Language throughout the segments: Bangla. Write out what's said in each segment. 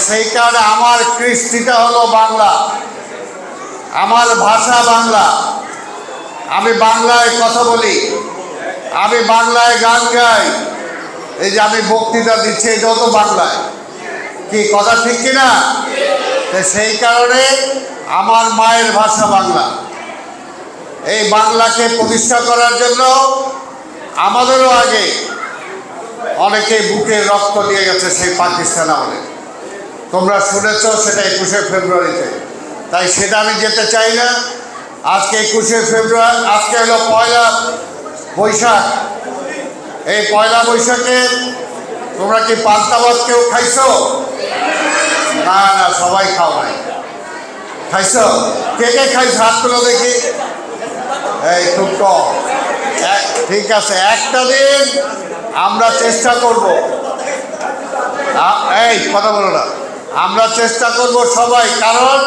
সেই কারণে আমার কৃষ্টিটা হলো বাংলা, আমার ভাষা বাংলা। আমি বাংলায় কথা বলি, আমি বাংলায় গান গাই। এই যে আমি বক্তৃতা দিচ্ছি, এটাও তো বাংলায়। কি কথা ঠিক কিনা? সেই কারণে আমার মায়ের ভাষা বাংলা। এই বাংলাকে প্রতিষ্ঠা করার জন্য আমাদেরও আগে অনেকে বুকের রক্ত দিয়ে গেছে সেই পাকিস্তান আমলে। তোমরা শুনেছ সেটা 21শে ফেব্রুয়ারিতে, তাই সেটা আমি যেতে চাই না। আজকে 21শে ফেব্রুয়ারি, আজকে হলো পয়লা বৈশাখ। এই পয়লা বৈশাখে তোমরা কি পান্তা ভাত কেউ খাইছো? না না, সবাই খাও নাই। খাইছো? কে কে খাইছো হাত তুলো দেখি। এই খুব কম। ঠিক আছে, একটা দিন আমরা চেষ্টা করব, এই কথা বলো না, আমরা চেষ্টা করব সবাই। কারণ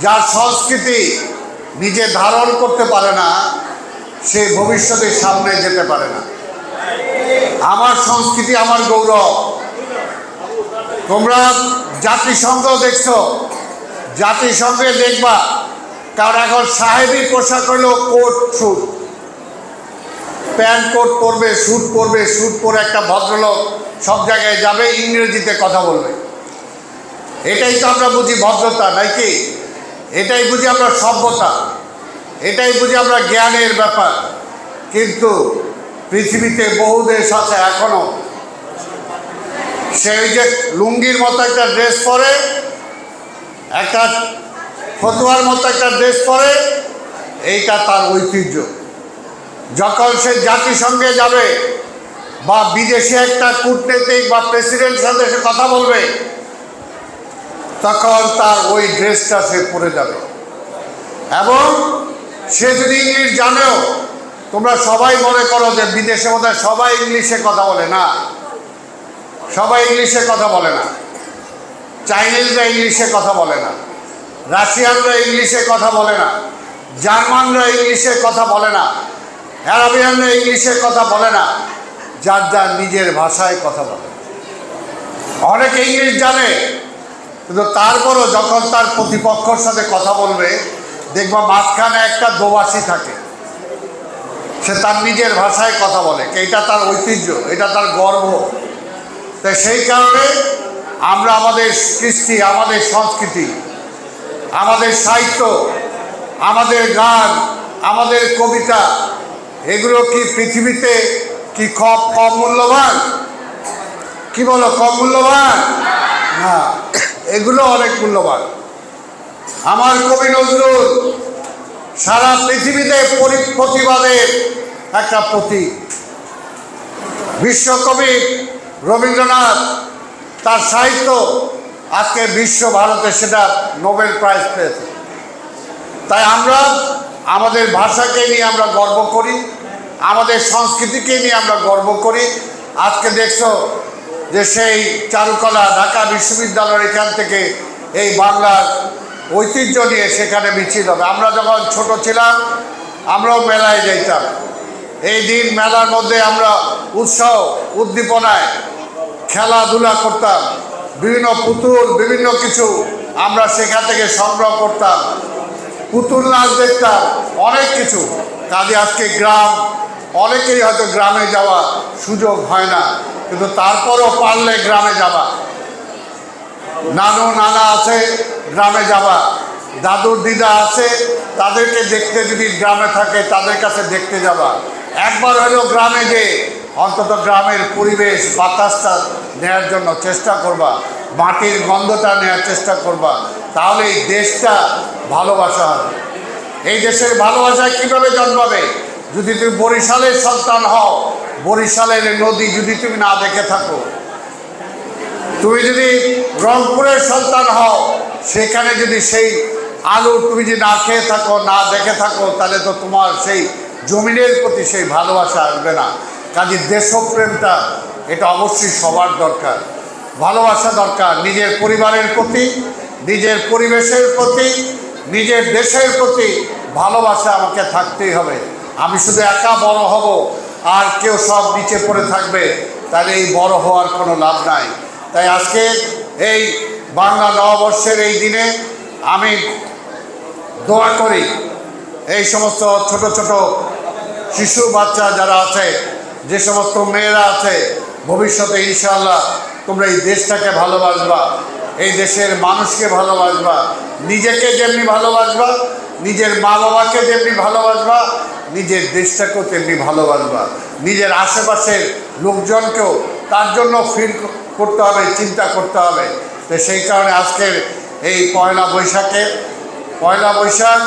যার সংস্কৃতি নিজে ধারণ করতে পারে না, সে ভবিষ্যতে সামনে যেতে পারে না। আমার সংস্কৃতি আমার গৌরব। তোমরা জাতিসংঘ দেখছো, জাতিসংঘে দেখবা, কারণ এখন সাহেবী পোশাক হলো কোট স্যুট, প্যান্ট কোট পরবে, স্যুট পরবে, স্যুট পরে একটা ভদ্রলোক সব জায়গায় যাবে, ইংরেজিতে কথা বলবে। এটাই তো আমরা বুঝি ভদ্রতা, নাকি? এটাই বুঝি আমরা সভ্যতা, এটাই বুঝি আমরা জ্ঞানের ব্যাপার। কিন্তু পৃথিবীতে বহু দেশ আছে এখনো সেই যে লুঙ্গির মতো একটা ড্রেস পরে, একটা ফতুয়ার মতো একটা ড্রেস পরে, এইটা তার ঐতিহ্য। যখন সে জাতিসংঘে যাবে বা বিদেশে একটা কূটনীতিক বা প্রেসিডেন্টের সাথে সে কথা বলবে, তখন তার ওই ড্রেসটা সে পরে যাবে। এবং সে যদি ইংলিশ জানেও, তোমরা সবাই মনে করো যে বিদেশে বোধহয় সবাই ইংলিশে কথা বলে না, সবাই ইংলিশে কথা বলে না। চাইনিজরা ইংলিশে কথা বলে না, রাশিয়ানরা ইংলিশে কথা বলে না, জার্মানরা ইংলিশে কথা বলে না, আরবিয়ানরা ইংলিশে কথা বলে না, যার যার নিজের ভাষায় কথা বলে। অনেকে ইংলিশ জানে, কিন্তু তারপরও যখন তার প্রতিপক্ষের সাথে কথা বলবে, দেখবা মাঝখানে একটা দোভাষী থাকে, সে তার নিজের ভাষায় কথা বলে। এটা তার ঐতিহ্য, এটা তার গর্ব। তাই সেই কারণে আমরা আমাদের কৃষ্টি, আমাদের সংস্কৃতি, আমাদের সাহিত্য, আমাদের গান, আমাদের কবিতা, এগুলো কি পৃথিবীতে কি কম মূল্যবান? কি বলো, কম মূল্যবান না? এগুলো অনেক মূল্যবান। আমার কবি নজরুল সারা পৃথিবীতে প্রতিবাদের একটা প্রতীক। বিশ্বকবি রবীন্দ্রনাথ তার সাহিত্য আজকে বিশ্ব ভারতে সেটা নোবেল প্রাইজ পেয়েছে। তাই আমরা আমাদের ভাষাকে নিয়ে আমরা গর্ব করি, আমাদের সংস্কৃতিকে নিয়ে আমরা গর্ব করি। আজকে দেখছো যে সেই চারুকলা ঢাকা বিশ্ববিদ্যালয়ের এখান থেকে এই বাংলার ঐতিহ্য নিয়ে সেখানে মিছিল হবে। আমরা যখন ছোট ছিলাম আমরাও মেলায় যেতাম। এই দিন মেলার মধ্যে আমরা উৎসাহ উদ্দীপনায় খেলাধুলা করতাম, বিভিন্ন পুতুল, বিভিন্ন কিছু আমরা সেখান থেকে সংগ্রহ করতাম, পুতুল নাচ দেখতাম, অনেক কিছু। কাজে আজকে গ্রাম, অনেকেই হয়তো গ্রামে যাওয়া সুযোগ হয় না, কিন্তু তারপরও পারলে গ্রামে যাবা। নানু নানা আছে, গ্রামে যাবা। দাদুর দিদা আছে, তাদেরকে দেখতে যদি গ্রামে থাকে তাদের কাছে দেখতে যাবা। একবার হলেও গ্রামে যে অন্তত গ্রামের পরিবেশ বাতাসটা নেওয়ার জন্য চেষ্টা করবা, মাটির গন্ধটা নেওয়ার চেষ্টা করবা। তাহলে এই দেশটা ভালোবাসা হবে। এই দেশের ভালোবাসায় কীভাবে জন্মাবে? যদি তুমি বরিশালের সন্তান হও, বরিশালের নদী যদি তুমি না দেখে থাকো, তুমি যদি রংপুরের সন্তান হও, সেখানে যদি সেই আলু তুমি যদি না খেয়ে থাকো, না দেখে থাকো, তাহলে তো তোমার সেই জমিনের প্রতি সেই ভালোবাসা আসবে না। কাজে দেশপ্রেমটা এটা অবশ্যই সবার দরকার, ভালোবাসা দরকার। নিজের পরিবারের প্রতি, নিজের পরিবেশের প্রতি, নিজের দেশের প্রতি ভালোবাসা আমাকে থাকতেই হবে। আমি শুধু একা বড় হব আর কেউ সব নিচে পড়ে থাকবে, তাহলে এই বড় হওয়ার কোনো লাভ নাই। তাই আজকে এই বাংলা নববর্ষের এই দিনে আমি দোয়া করি এই সমস্ত ছোট ছোট শিশু বাচ্চা যারা আছে, যে সমস্ত মেয়েরা আছে, ভবিষ্যতে ইনশাআল্লাহ তোমরা এই দেশটাকে ভালোবাসবা, এই দেশের মানুষকে ভালোবাসবা, নিজেকে যেমনি ভালোবাসবা, নিজের মা বাবাকে যেমনি ভালোবাসবা, নিজের দেশটাকেও তেমনি ভালোবাসবা, নিজের আশেপাশের লোকজনকেও তার জন্য ফিল করতে হবে, চিন্তা করতে হবে। তো সেই কারণে আজকের এই পয়লা বৈশাখ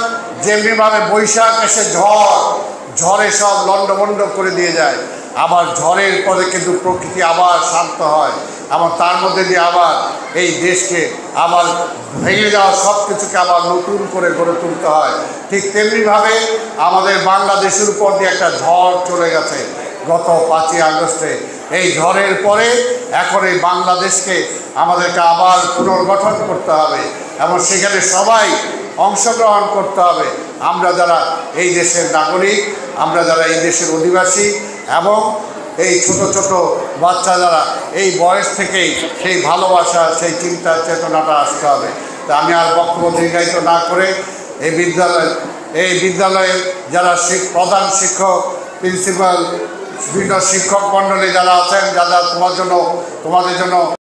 যেমনিভাবে বৈশাখ এসে ঝড়ে সব লণ্ডভণ্ড করে দিয়ে যায়, আবার ঝড়ের পরে কিন্তু প্রকৃতি আবার শান্ত হয়, আবার তার মধ্যে দিয়ে আবার এই দেশকে আবার ভেঙে যাওয়া সব কিছুকে আবার নতুন করে গড়ে তুলতে হয়। ঠিক তেমনিভাবে আমাদের বাংলাদেশের উপর দিয়ে একটা ঝড় চলে গেছে গত 5ই আগস্টে। এই ঝড়ের পরে এখন এই বাংলাদেশকে আমাদেরকে আবার পুনর্গঠন করতে হবে এবং সেখানে সবাই অংশগ্রহণ করতে হবে। আমরা যারা এই দেশের নাগরিক, আমরা যারা এই দেশের অধিবাসী এবং এই ছোট ছোট বাচ্চা যারা, এই বয়স থেকেই সেই ভালোবাসা, সেই চিন্তা চেতনাটা আসতে হবে। তা আমি আর বক্তব্য দীর্ঘায়িত না করে এই বিদ্যালয়ের যারা প্রধান শিক্ষক, প্রিন্সিপাল, বিভিন্ন শিক্ষক মণ্ডলী যারা আছেন, যারা তোমাদের জন্য